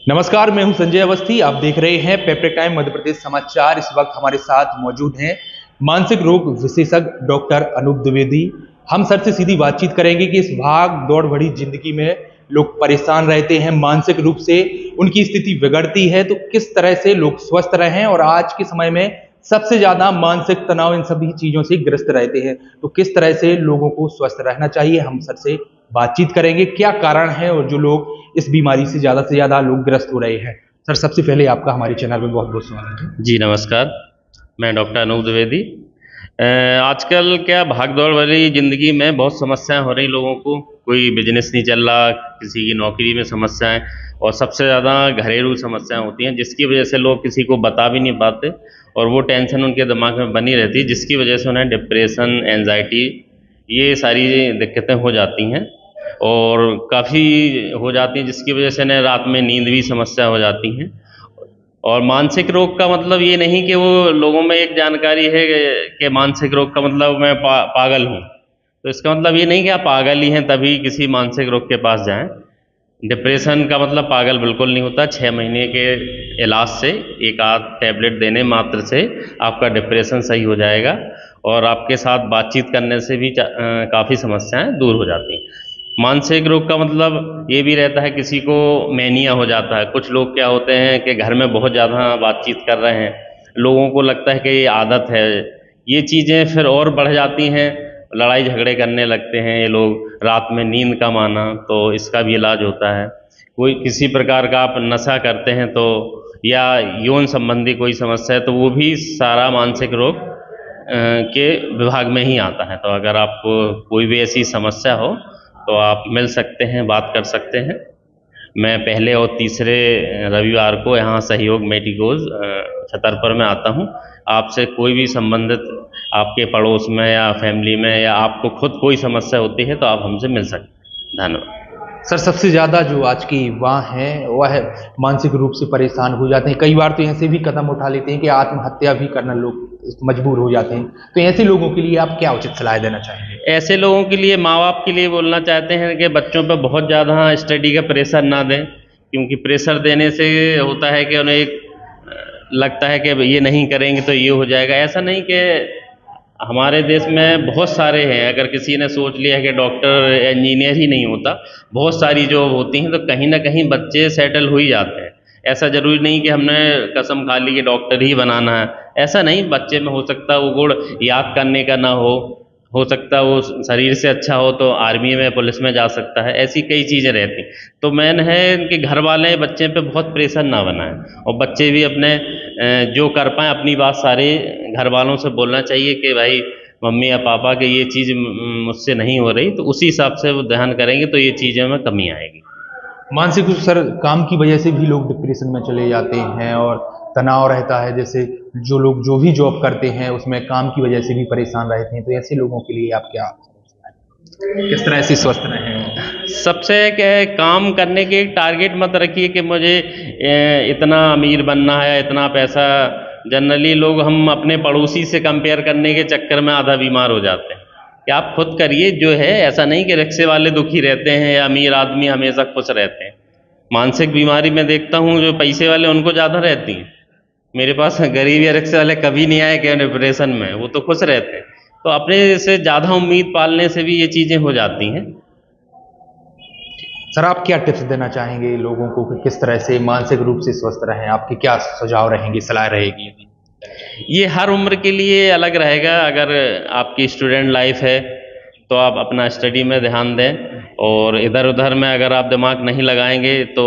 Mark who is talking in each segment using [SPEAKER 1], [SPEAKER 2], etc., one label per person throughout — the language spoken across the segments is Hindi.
[SPEAKER 1] नमस्कार, मैं हूं संजय अवस्थी। आप देख रहे हैं पेपर टाइम मध्य प्रदेश समाचार। इस वक्त हमारे साथ मौजूद हैं मानसिक रोग विशेषज्ञ डॉक्टर अनूप द्विवेदी। हम सर से सीधी बातचीत करेंगे कि इस भाग दौड़ भरी जिंदगी में लोग परेशान रहते हैं, मानसिक रूप से उनकी स्थिति बिगड़ती है, तो किस तरह से लोग स्वस्थ रहें। और आज के समय में सबसे ज्यादा मानसिक तनाव इन सभी चीजों से ग्रस्त रहते हैं, तो किस तरह से लोगों को स्वस्थ रहना चाहिए, हम सर से बातचीत करेंगे। क्या कारण है और जो लोग इस बीमारी से ज्यादा लोग ग्रस्त हो रहे हैं। सर, सबसे पहले आपका हमारे चैनल में बहुत बहुत स्वागत है।
[SPEAKER 2] जी नमस्कार, मैं डॉक्टर अनूप द्विवेदी। आजकल क्या भागदौड़ वाली ज़िंदगी में बहुत समस्याएं हो रही लोगों को। कोई बिजनेस नहीं चल रहा, किसी की नौकरी में समस्याएं, और सबसे ज़्यादा घरेलू समस्याएं होती हैं, जिसकी वजह से लोग किसी को बता भी नहीं पाते और वो टेंशन उनके दिमाग में बनी रहती है, जिसकी वजह से उन्हें डिप्रेशन, एंजाइटी, ये सारी दिक्कतें हो जाती हैं और काफ़ी हो जाती हैं, जिसकी वजह से ना रात में नींद भी समस्या हो जाती हैं। और मानसिक रोग का मतलब ये नहीं कि वो लोगों में एक जानकारी है कि मानसिक रोग का मतलब मैं पागल हूँ, तो इसका मतलब ये नहीं कि आप पागल ही हैं तभी किसी मानसिक रोग के पास जाएं। डिप्रेशन का मतलब पागल बिल्कुल नहीं होता। 6 महीने के इलाज से, एक आध टैबलेट देने मात्र से आपका डिप्रेशन सही हो जाएगा और आपके साथ बातचीत करने से भी काफ़ी समस्याएं दूर हो जाती हैं। मानसिक रोग का मतलब ये भी रहता है किसी को मैनिया हो जाता है। कुछ लोग क्या होते हैं कि घर में बहुत ज़्यादा बातचीत कर रहे हैं, लोगों को लगता है कि ये आदत है, ये चीज़ें फिर और बढ़ जाती हैं, लड़ाई झगड़े करने लगते हैं ये लोग, रात में नींद कम आना, तो इसका भी इलाज होता है। कोई किसी प्रकार का आप नशा करते हैं तो, या यौन संबंधी कोई समस्या है, तो वो भी सारा मानसिक रोग के विभाग में ही आता है। तो अगर आपको कोई भी ऐसी समस्या हो तो आप मिल सकते हैं, बात कर सकते हैं। मैं पहले और तीसरे रविवार को यहाँ सहयोग मेडिकोज छतरपुर में आता हूँ। आपसे कोई भी संबंधित आपके पड़ोस में या फैमिली में या आपको खुद कोई समस्या होती है तो आप हमसे मिल सकते हैं। धन्यवाद।
[SPEAKER 1] सर, सबसे ज्यादा जो आज के युवा हैं वह मानसिक रूप से परेशान हो जाते हैं। कई बार तो ऐसे भी कदम उठा लेते हैं कि आत्महत्या भी करना लोग मजबूर हो जाते हैं। तो ऐसे लोगों के लिए आप क्या उचित सलाह देना चाहेंगे?
[SPEAKER 2] ऐसे लोगों के लिए, माँ बाप के लिए बोलना चाहते हैं कि बच्चों पर बहुत ज़्यादा स्टडी का प्रेशर ना दें, क्योंकि प्रेशर देने से होता है कि उन्हें एक लगता है कि ये नहीं करेंगे तो ये हो जाएगा। ऐसा नहीं कि हमारे देश में बहुत सारे हैं, अगर किसी ने सोच लिया है कि डॉक्टर इंजीनियर ही नहीं होता, बहुत सारी जॉब होती हैं, तो कहीं ना कहीं बच्चे सेटल हो ही जाते हैं। ऐसा ज़रूरी नहीं कि हमने कसम खा ली कि डॉक्टर ही बनाना है, ऐसा नहीं। बच्चे में हो सकता है वो गुण याद करने का ना हो सकता है वो शरीर से अच्छा हो तो आर्मी में, पुलिस में जा सकता है। ऐसी कई चीज़ें रहती। तो मेन है कि घर वाले बच्चे पे बहुत प्रेशर ना बनाएं और बच्चे भी अपने जो कर पाएँ अपनी बात सारे घर वालों से बोलना चाहिए कि भाई मम्मी या पापा के ये चीज़ मुझसे नहीं हो रही, तो उसी हिसाब से वो ध्यान करेंगे तो ये चीज़ों में कमी आएगी।
[SPEAKER 1] मानसिक रूप सर, काम की वजह से भी लोग डिप्रेशन में चले जाते हैं और तनाव रहता है। जैसे जो लोग जो भी जॉब करते हैं उसमें काम की वजह से भी परेशान रहते हैं, तो ऐसे लोगों के लिए आप क्या, किस तरह से स्वस्थ रहें?
[SPEAKER 2] सबसे क्या है, काम करने के एक टारगेट मत रखिए कि मुझे इतना अमीर बनना है, इतना पैसा। जनरली लोग हम अपने पड़ोसी से कंपेयर करने के चक्कर में आधा बीमार हो जाते हैं। कि आप खुद करिए जो है। ऐसा नहीं कि रिक्शे वाले दुखी रहते हैं या अमीर आदमी हमेशा खुश रहते हैं। मानसिक बीमारी में देखता हूँ जो पैसे वाले उनको ज़्यादा रहती हैं। मेरे पास गरीब या रिक्शे वाले कभी नहीं आए कि डिप्रेशन में, वो तो खुश रहते हैं। तो अपने से ज़्यादा उम्मीद पालने से भी ये चीज़ें हो जाती हैं।
[SPEAKER 1] सर, आप क्या टिप्स देना चाहेंगे लोगों को कि किस तरह से मानसिक रूप से स्वस्थ रहें? आपके क्या सुझाव रहेंगे, सलाह रहेगी?
[SPEAKER 2] ये हर उम्र के लिए अलग रहेगा। अगर आपकी स्टूडेंट लाइफ है तो आप अपना स्टडी में ध्यान दें, और इधर उधर में अगर आप दिमाग नहीं लगाएंगे तो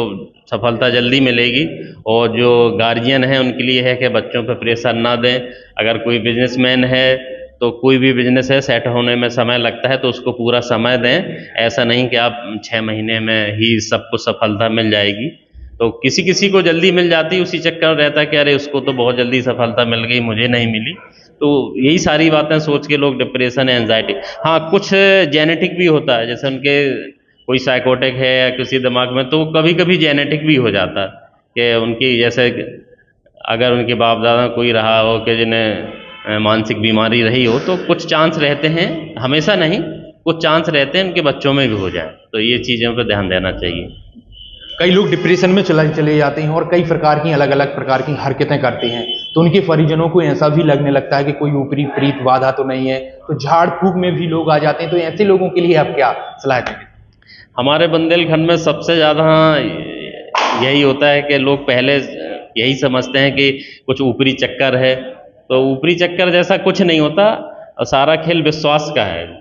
[SPEAKER 2] सफलता जल्दी मिलेगी। और जो गार्जियन हैं उनके लिए है कि बच्चों पर प्रेशर ना दें। अगर कोई बिजनेसमैन है तो कोई भी बिजनेस है सेट होने में समय लगता है, तो उसको पूरा समय दें। ऐसा नहीं कि आप 6 महीने में ही सबको सफलता मिल जाएगी। तो किसी किसी को जल्दी मिल जाती, उसी चक्कर में रहता है कि अरे उसको तो बहुत जल्दी सफलता मिल गई, मुझे नहीं मिली। तो यही सारी बातें सोच के लोग डिप्रेशन, एंजाइटी, हाँ कुछ जेनेटिक भी होता है, जैसे उनके कोई साइकोटिक है या किसी दिमाग में, तो कभी कभी जेनेटिक भी हो जाता है कि उनकी, जैसे अगर उनके बाप दादा कोई रहा हो कि जिन्हें मानसिक बीमारी रही हो, तो कुछ चांस रहते हैं, हमेशा नहीं, कुछ चांस रहते हैं उनके बच्चों में भी हो जाए। तो ये चीज़ों पर ध्यान देना चाहिए।
[SPEAKER 1] कई लोग डिप्रेशन में चले जाते हैं और कई प्रकार की अलग अलग प्रकार की हरकतें करते हैं, तो उनके परिजनों को ऐसा भी लगने लगता है कि कोई ऊपरी प्रीत बाधा तो नहीं है, तो झाड़ फूक में भी लोग आ जाते हैं। तो ऐसे लोगों के लिए आप क्या सलाह देंगे?
[SPEAKER 2] हमारे बुंदेलखंड में सबसे ज़्यादा यही होता है कि लोग पहले यही समझते हैं कि कुछ ऊपरी चक्कर है, तो ऊपरी चक्कर जैसा कुछ नहीं होता, सारा खेल विश्वास का है।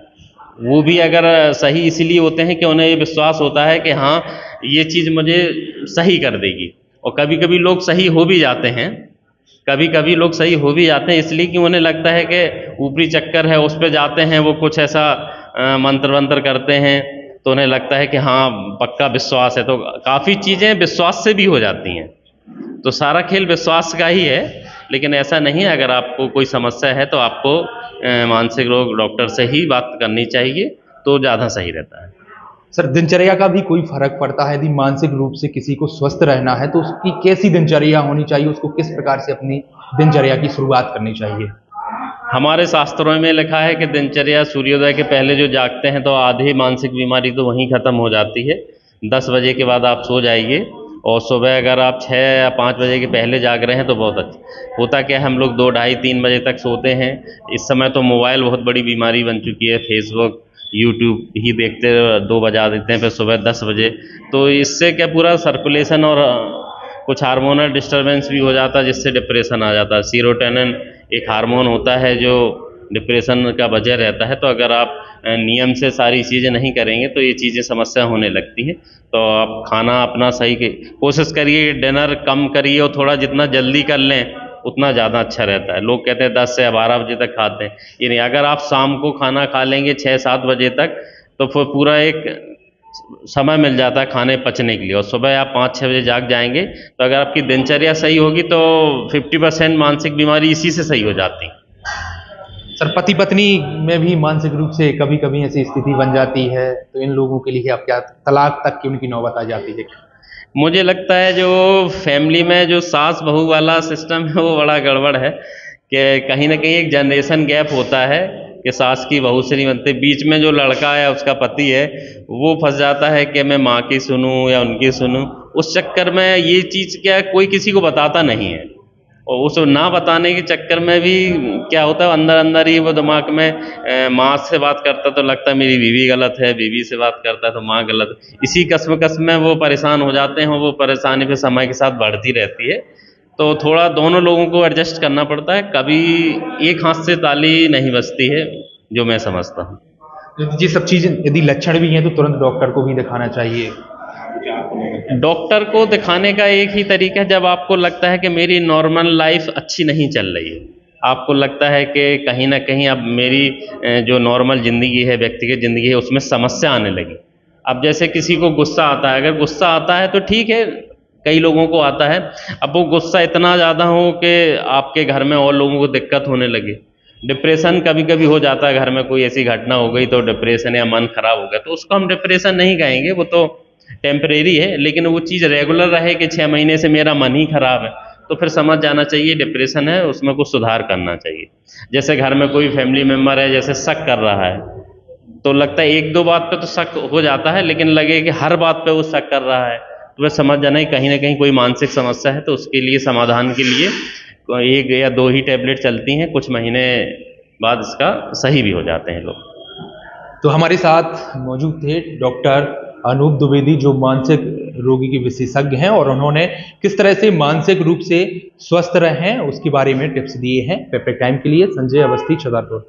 [SPEAKER 2] वो भी अगर सही इसलिए होते हैं कि उन्हें ये विश्वास होता है कि हाँ ये चीज़ मुझे सही कर देगी, और कभी कभी लोग सही हो भी जाते हैं, कभी कभी लोग सही हो भी जाते हैं इसलिए कि उन्हें लगता है कि ऊपरी चक्कर है, उस पर जाते हैं, वो कुछ ऐसा मंत्र वंत्र करते हैं, तो उन्हें लगता है कि हाँ पक्का विश्वास है, तो काफ़ी चीज़ें विश्वास से भी हो जाती हैं। तो सारा खेल विश्वास का ही है, लेकिन ऐसा नहीं है। अगर आपको कोई समस्या है तो आपको मानसिक रोग डॉक्टर से ही बात करनी चाहिए, तो ज़्यादा सही रहता है।
[SPEAKER 1] सर, दिनचर्या का भी कोई फर्क पड़ता है? यदि मानसिक रूप से किसी को स्वस्थ रहना है तो उसकी कैसी दिनचर्या होनी चाहिए, उसको किस प्रकार से अपनी दिनचर्या की शुरुआत करनी चाहिए?
[SPEAKER 2] हमारे शास्त्रों में लिखा है कि दिनचर्या सूर्योदय के पहले जो जागते हैं तो आधी मानसिक बीमारी तो वहीं ख़त्म हो जाती है। 10 बजे के बाद आप सो जाइए, और सुबह अगर आप 6 या 5 बजे के पहले जाग रहे हैं तो बहुत अच्छा। होता क्या है, हम लोग 2, ढाई, 3 बजे तक सोते हैं। इस समय तो मोबाइल बहुत बड़ी बीमारी बन चुकी है, फेसबुक यूट्यूब ही देखते 2 बजा देते हैं, फिर सुबह 10 बजे। तो इससे क्या पूरा सर्कुलेशन और कुछ हार्मोनल डिस्टर्बेंस भी हो जाता है, जिससे डिप्रेशन आ जाता है। सीरोटोनिन एक हार्मोन होता है जो डिप्रेशन का वजह रहता है, तो अगर आप नियम से सारी चीज़ें नहीं करेंगे तो ये चीज़ें समस्या होने लगती हैं। तो आप खाना अपना सही कोशिश करिए, डिनर कम करिए, और थोड़ा जितना जल्दी कर लें उतना ज़्यादा अच्छा रहता है। लोग कहते हैं 10 से 12 बजे तक खाते हैं, ये नहीं। अगर आप शाम को खाना खा लेंगे 6-7 बजे तक, तो फिर पूरा एक समय मिल जाता है खाने पचने के लिए, और सुबह आप 5-6 बजे जाग जाएंगे, तो अगर आपकी दिनचर्या सही होगी तो 50% मानसिक बीमारी इसी से सही हो जाती है।
[SPEAKER 1] सर, पति पत्नी में भी मानसिक रूप से कभी कभी ऐसी स्थिति बन जाती है, तो इन लोगों के लिए आप क्या, तलाक तक की उनकी नौबत आ जाती है?
[SPEAKER 2] मुझे लगता है जो फैमिली में जो सास बहू वाला सिस्टम है वो बड़ा गड़बड़ है, कि कहीं ना कहीं एक जनरेशन गैप होता है कि सास की बहू से नहीं बनते। बीच में जो लड़का है, उसका पति है, वो फंस जाता है कि मैं माँ की सुनूं या उनकी सुनूं। उस चक्कर में ये चीज़ क्या कोई किसी को बताता नहीं है, और उस ना बताने के चक्कर में भी क्या होता है, अंदर अंदर ही वो दिमाग में माँ से बात करता तो लगता है मेरी बीवी गलत है, बीवी से बात करता है तो माँ गलत। इसी कश्मकश में वो परेशान हो जाते हैं, वो परेशानी फिर समय के साथ बढ़ती रहती है। तो थोड़ा दोनों लोगों को एडजस्ट करना पड़ता है, कभी एक हाथ से ताली नहीं बजती है, जो मैं समझता हूँ।
[SPEAKER 1] ये सब चीज़ें यदि लक्षण भी हैं तो तुरंत डॉक्टर को भी दिखाना चाहिए।
[SPEAKER 2] डॉक्टर को दिखाने का एक ही तरीका है, जब आपको लगता है कि मेरी नॉर्मल लाइफ अच्छी नहीं चल रही है, आपको लगता है कि कहीं ना कहीं अब मेरी जो नॉर्मल ज़िंदगी है, व्यक्तिगत ज़िंदगी है, उसमें समस्या आने लगी। अब जैसे किसी को गुस्सा आता है, अगर गुस्सा आता है तो ठीक है, कई लोगों को आता है। अब वो गुस्सा इतना ज़्यादा हो कि आपके घर में और लोगों को दिक्कत होने लगे। डिप्रेशन कभी कभी हो जाता है, घर में कोई ऐसी घटना हो गई तो डिप्रेशन या मन खराब हो गया, तो उसको हम डिप्रेशन नहीं कहेंगे, वो तो टेम्परेरी है। लेकिन वो चीज़ रेगुलर रहे कि 6 महीने से मेरा मन ही खराब है, तो फिर समझ जाना चाहिए डिप्रेशन है, उसमें कुछ सुधार करना चाहिए। जैसे घर में कोई फैमिली मेम्बर है, जैसे शक कर रहा है, तो लगता है 1-2 बात पे तो शक हो जाता है, लेकिन लगे कि हर बात पे वो शक कर रहा है, तो वह समझ जाना है कहीं ना कहीं कोई मानसिक समस्या है। तो उसके लिए समाधान के लिए 1 या 2 ही टैबलेट चलती हैं, कुछ महीने बाद इसका सही भी हो जाते हैं लोग।
[SPEAKER 1] तो हमारे साथ मौजूद थे डॉक्टर अनूप द्विवेदी, जो मानसिक रोगी के विशेषज्ञ हैं, और उन्होंने किस तरह से मानसिक रूप से स्वस्थ रहें उसके बारे में टिप्स दिए हैं। पेप्टेक टाइम के लिए संजय अवस्थी, छतरपुर।